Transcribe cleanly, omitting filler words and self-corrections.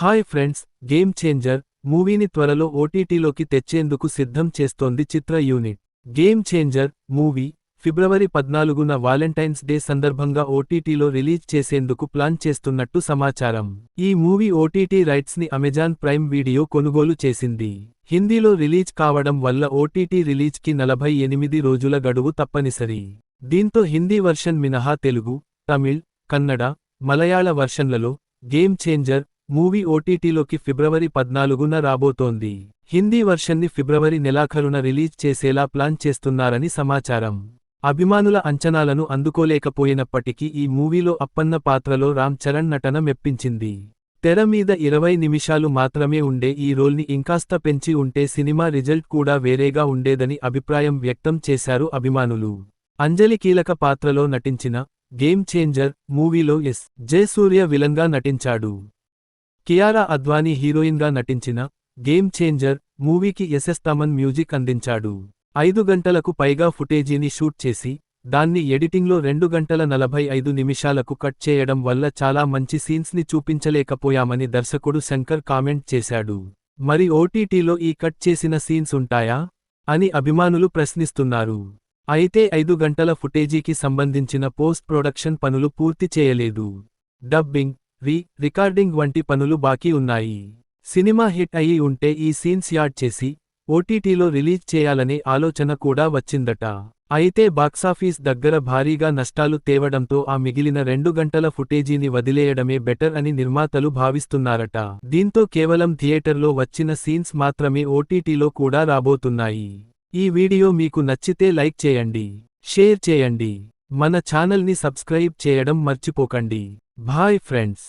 Hi friends, game changer మూవీని త్వరలో ఓటీటీలోకి తెచ్చేందుకు సిద్ధం చేస్తోంది చిత్ర యూనిట్. గేమ్ చేంజర్ మూవీ ఫిబ్రవరి 14న వాలెంటైన్స్ డే సందర్భంగా ఓటీటీలో రిలీజ్ చేసేందుకు ప్లాన్ చేస్తున్నట్టు సమాచారం. ఈ మూవీ ఓటీటీ రైట్స్ ని అమెజాన్ ప్రైమ్ వీడియో కొనుగోలు చేసింది. హిందీలో రిలీజ్ కావడం వల్ల ఓటీటీ రిలీజ్కి 48 రోజుల గడువు తప్పనిసరి. దీంతో హిందీ వర్షన్ మినహా తెలుగు, తమిళ్, కన్నడ, మలయాళ వర్షన్లలో గేమ్ చేంజర్ మూవీ ఓటీటీలోకి ఫిబ్రవరి 14న రాబోతోంది. హిందీ వర్షన్ని ఫిబ్రవరి నెలాఖరున రిలీజ్ చేసేలా ప్లాన్ చేస్తున్నారని సమాచారం. అభిమానుల అంచనాలను అందుకోలేకపోయినప్పటికీ ఈ మూవీలో అప్పన్న పాత్రలో రామ్ చరణ్ నటన మెప్పించింది. తెర మీద 20 నిమిషాలు మాత్రమే ఉండే ఈ రోల్ని ఇంకాస్త పెంచి ఉంటే సినిమా రిజల్ట్ కూడా వేరేగా ఉండేదని అభిప్రాయం వ్యక్తం చేశారు అభిమానులు. అంజలి కీలక పాత్రలో నటించిన గేమ్ చేంజర్ మూవీలో జే సూర్య విలన్గా నటించాడు. కియారా అద్వానీ హీరోయిన్గా నటించిన గేమ్ చేంజర్ మూవీకి తమన్ మ్యూజిక్ అందించాడు. 5 గంటలకు పైగా ఫుటేజీని షూట్ చేసి దాన్ని ఎడిటింగ్లో 2 గంటల 45 నిమిషాలకు కట్ చేయడం వల్ల చాలా మంచి సీన్స్ని చూపించలేకపోయామని దర్శకుడు శంకర్ కామెంట్ చేశాడు. మరి ఓటీటీలో ఈ కట్ చేసిన సీన్స్ ఉంటాయా అని అభిమానులు ప్రశ్నిస్తున్నారు. అయితే 5 గంటల ఫుటేజీకి సంబంధించిన పోస్ట్ ప్రొడక్షన్ పనులు పూర్తి చేయలేదు. డబ్బింగ్, రికార్డింగ్ వంటి పనులు బాకీ ఉన్నాయి. సినిమా హిట్ అయి ఉంటే ఈ సీన్స్ యాడ్ చేసి ఓటీటీలో రిలీజ్ చేయాలనే ఆలోచన కూడా వచ్చిందట. అయితే బాక్సాఫీస్ దగ్గర భారీగా నష్టాలు తేవడంతో ఆ మిగిలిన 2 గంటల ఫుటేజీని వదిలేయడమే బెటర్ అని నిర్మాతలు భావిస్తున్నారట. దీంతో కేవలం థియేటర్లో వచ్చిన సీన్స్ మాత్రమే ఓటీటీలో కూడా రాబోతున్నాయి. ఈ వీడియో మీకు నచ్చితే లైక్ చేయండి, షేర్ చేయండి, మన ఛానల్ని సబ్స్క్రైబ్ చేయడం మర్చిపోకండి. Bye friends.